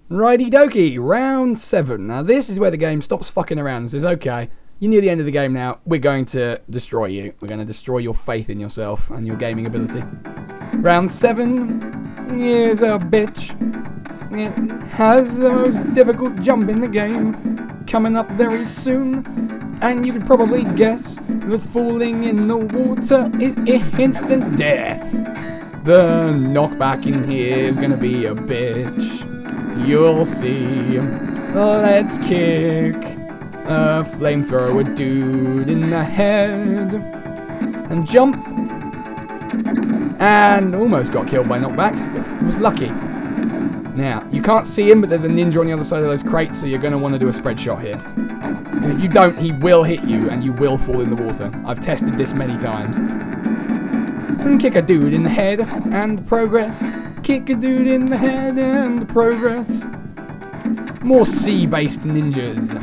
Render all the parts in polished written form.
Righty dokie, round 7. Now this is where the game stops fucking around and says, okay, you're near the end of the game now, we're going to destroy you. We're going to destroy your faith in yourself and your gaming ability. Round 7, here's a bitch. It has the most difficult jump in the game, coming up very soon. And you could probably guess that falling in the water is instant death. The knockback in here is going to be a bitch. You'll see. Let's kick a flamethrower dude in the head. And jump. And almost got killed by knockback. It was lucky. Now, you can't see him, but there's a ninja on the other side of those crates, so you're going to want to do a spread shot here. Because if you don't, he will hit you, and you will fall in the water. I've tested this many times. And kick a dude in the head, and progress. Kick a dude in the head, and progress. More sea-based ninjas.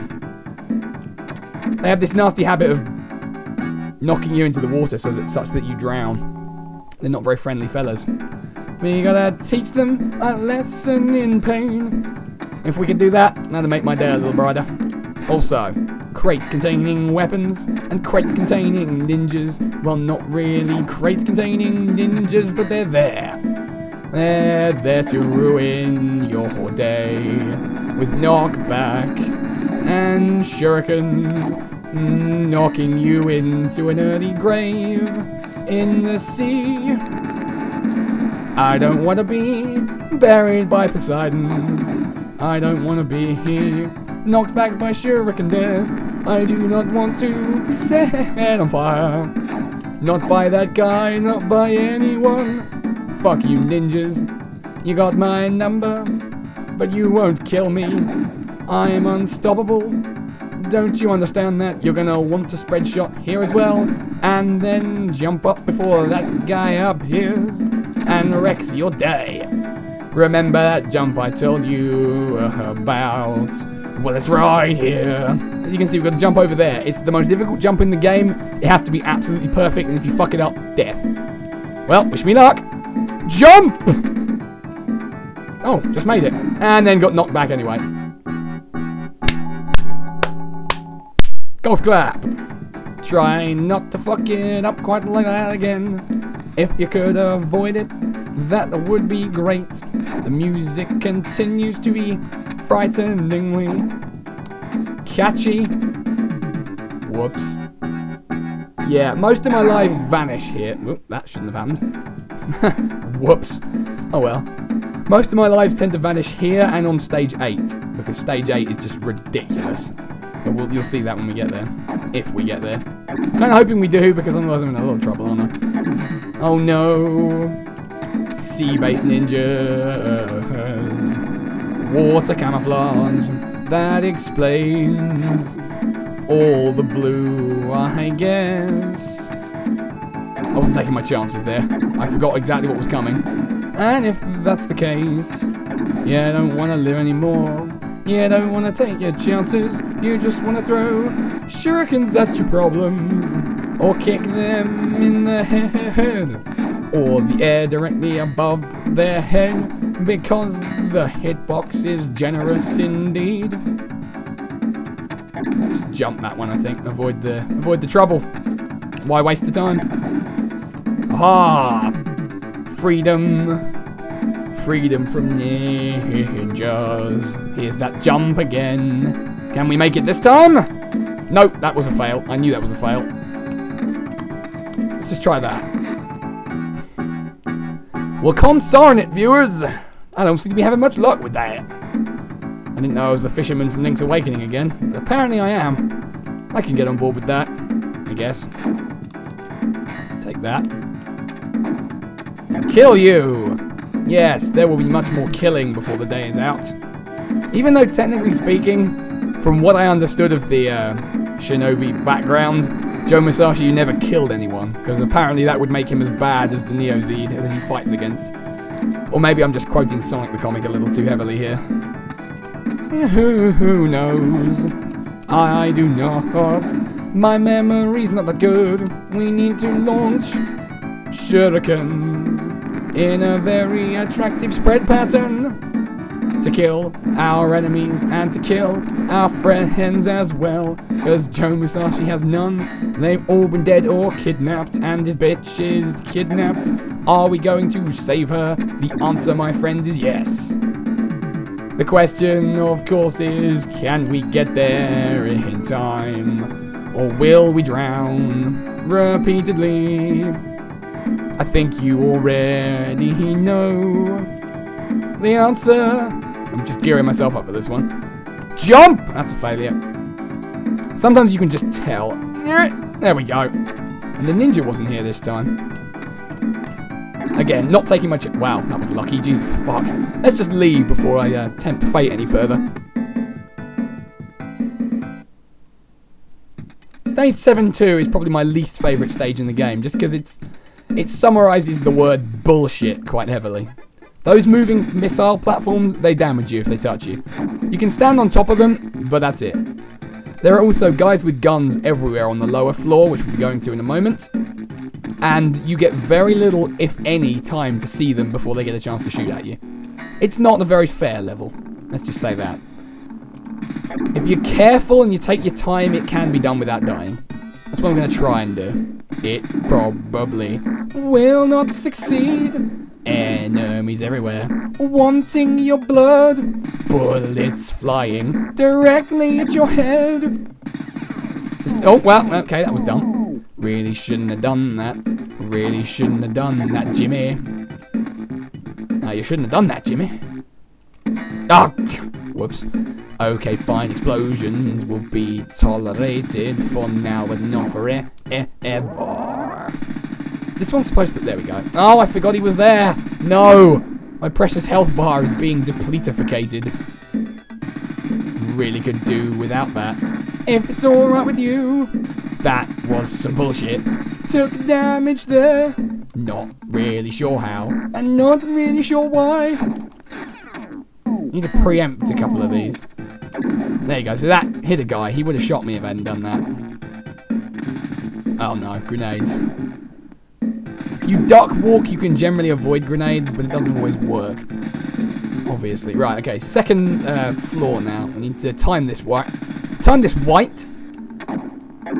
They have this nasty habit of knocking you into the water such that you drown. They're not very friendly fellas. We gotta teach them a lesson in pain. If we could do that, that'd make my day a little brighter. Also, crates containing weapons and crates containing ninjas. Well, not really crates containing ninjas, but they're there. They're there to ruin your day with knockback and shurikens, knocking you into an early grave in the sea. I don't want to be buried by Poseidon. I don't want to be knocked back by shuriken death. I do not want to be set on fire. Not by that guy, not by anyone. Fuck you ninjas. You got my number, but you won't kill me. I'm unstoppable. Don't you understand that? You're gonna want to spread shot here as well, and then jump up before that guy appears and wrecks your day. Remember that jump I told you about? Well, it's right here. As you can see, we've got to jump over there. It's the most difficult jump in the game. It has to be absolutely perfect, and if you fuck it up, death. Well, wish me luck. Jump! Oh, just made it. And then got knocked back anyway. Golf clap. Try not to fuck it up quite like that again. If you could avoid it, that would be great. The music continues to be frighteningly catchy. Whoops. Yeah, most of my lives vanish here. Oop, that shouldn't have happened. Whoops. Oh well. Most of my lives tend to vanish here and on stage 8, because stage 8 is just ridiculous. But you'll see that when we get there. If we get there. Kind of hoping we do, because otherwise I'm in a lot of trouble, aren't I? Oh no. Sea-based ninjas. Water camouflage. That explains all the blue, I guess. I wasn't taking my chances there. I forgot exactly what was coming. And if that's the case, yeah, I don't want to live anymore. Yeah, don't want to take your chances. You just want to throw shurikens at your problems, or kick them in the head, or the air directly above their head, because the hitbox is generous indeed. Just jump that one, I think. Avoid the trouble. Why waste the time? Aha! Freedom. Freedom from ninjas. Here's that jump again. Can we make it this time? Nope, that was a fail. I knew that was a fail. Let's just try that. Well, consarn it, viewers. I don't seem to be having much luck with that. I didn't know I was the fisherman from Link's Awakening again, but apparently I am. I can get on board with that, I guess. Let's take that. Kill you! Yes, there will be much more killing before the day is out. Even though, technically speaking, from what I understood of the Shinobi background, Joe Musashi never killed anyone, because apparently that would make him as bad as the Neo Z that he fights against. Or maybe I'm just quoting Sonic the Comic a little too heavily here. Who knows? I do not. My memory's not that good. We need to launch shurikens in a very attractive spread pattern. to kill our enemies and to kill our friends as well. Because Joe Musashi has none. They've all been dead or kidnapped, and his bitch is kidnapped. Are we going to save her? The answer, my friends, is yes. The question, of course, is can we get there in time? Or will we drown repeatedly? I think you already know the answer. I'm just gearing myself up for this one. Jump! That's a failure. Sometimes you can just tell. There we go. And the ninja wasn't here this time. Again, not taking much. Wow, that was lucky. Jesus fuck. Let's just leave before I tempt fate any further. Stage 7-2 is probably my least favourite stage in the game, just because it summarises the word bullshit quite heavily. Those moving missile platforms, they damage you if they touch you. You can stand on top of them, but that's it. There are also guys with guns everywhere on the lower floor, which we'll be going to in a moment. And you get very little, if any, time to see them before they get a chance to shoot at you. It's not a very fair level. Let's just say that. If you're careful and you take your time, it can be done without dying. That's what I'm going to try and do. It probably will not succeed. Enemies everywhere, wanting your blood. Bullets flying directly at your head. It's just, oh, well, okay, that was dumb. Really shouldn't have done that. Really shouldn't have done that, Jimmy. No, you shouldn't have done that, Jimmy. Ah, whoops. Okay, fine, explosions will be tolerated for now, but not forever. This one's supposed to... There we go. Oh, I forgot he was there. No! My precious health bar is being depletificated. Really could do without that. If it's alright with you. That was some bullshit. Took damage there. Not really sure how. And not really sure why. Need to preempt a couple of these. There you go. So that hit a guy. He would have shot me if I hadn't done that. Oh no, grenades. If you duck walk, you can generally avoid grenades, but it doesn't always work. Obviously. Right, okay. Second floor now. I need to time this white. Time this white.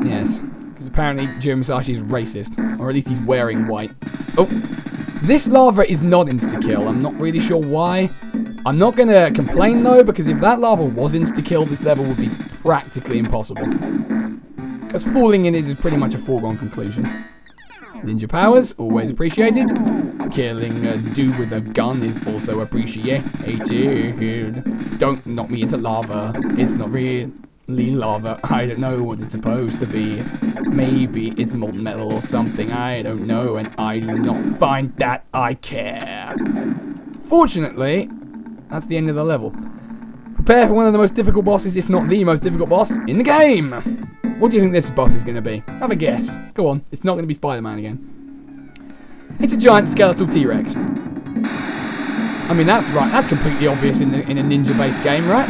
Yes. Because apparently Joe Musashi is racist. Or at least he's wearing white. Oh. This lava is not insta-kill. I'm not really sure why. I'm not going to complain though, because if that lava was insta-kill, this level would be practically impossible. Because falling in it is pretty much a foregone conclusion. Ninja powers, always appreciated. Killing a dude with a gun is also appreciated. Don't knock me into lava. It's not really lava. I don't know what it's supposed to be. Maybe it's molten metal or something. I don't know, and I do not find that I care. Fortunately, that's the end of the level. Prepare for one of the most difficult bosses, if not the most difficult boss in the game. What do you think this boss is going to be? Have a guess. Go on. It's not going to be Spider-Man again. It's a giant skeletal T-Rex. I mean, that's right. That's completely obvious in a ninja-based game, right?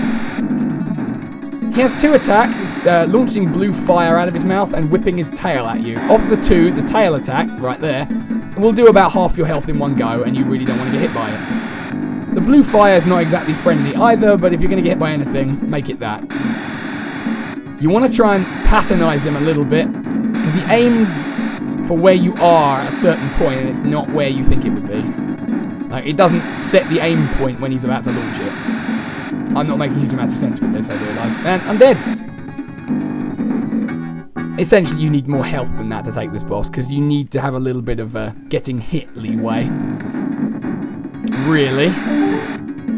He has two attacks. It's launching blue fire out of his mouth and whipping his tail at you. Of the two, the tail attack, right there, will do about half your health in one go, and you really don't want to get hit by it. The blue fire is not exactly friendly either, but if you're going to get hit by anything, make it that. You want to try and patternize him a little bit, because he aims for where you are at a certain point, and it's not where you think it would be. Like, it doesn't set the aim point when he's about to launch it. I'm not making huge amounts of sense with this, I realise. And I'm dead! Essentially, you need more health than that to take this boss, because you need to have a little bit of getting hit leeway. Really?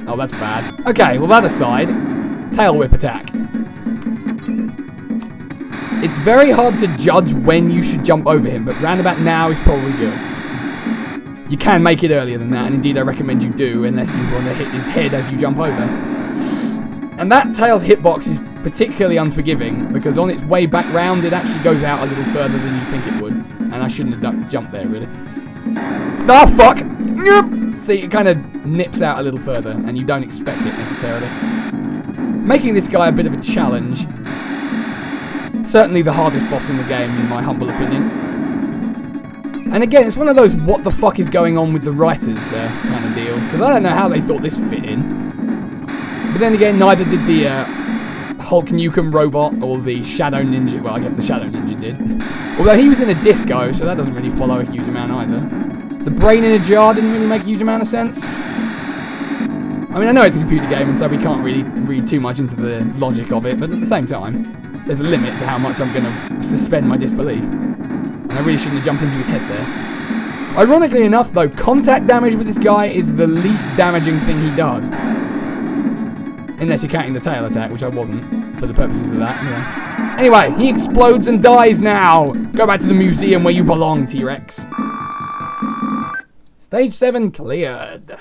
Oh, that's bad. Okay, well, that aside, tail whip attack. It's very hard to judge when you should jump over him, but round about now is probably good. You can make it earlier than that, and indeed I recommend you do, unless you want to hit his head as you jump over. And that tail's hitbox is particularly unforgiving, because on its way back round, it actually goes out a little further than you think it would. And I shouldn't have jumped there, really. Oh, fuck! See, it kind of nips out a little further, and you don't expect it necessarily. Making this guy a bit of a challenge. Certainly the hardest boss in the game, in my humble opinion. And again, it's one of those what the fuck is going on with the writers kind of deals, because I don't know how they thought this fit in. But then again, neither did the Hulk Nukem robot or the Shadow Ninja. Well, I guess the Shadow Ninja did. Although he was in a disco, so that doesn't really follow a huge amount either. The brain in a jar didn't really make a huge amount of sense. I mean, I know it's a computer game, and so we can't really read too much into the logic of it, but at the same time, there's a limit to how much I'm going to suspend my disbelief. And I really shouldn't have jumped into his head there. Ironically enough, though, contact damage with this guy is the least damaging thing he does. Unless you're counting the tail attack, which I wasn't, for the purposes of that. Anyway, he explodes and dies now! Go back to the museum where you belong, T-Rex. Stage 7 cleared.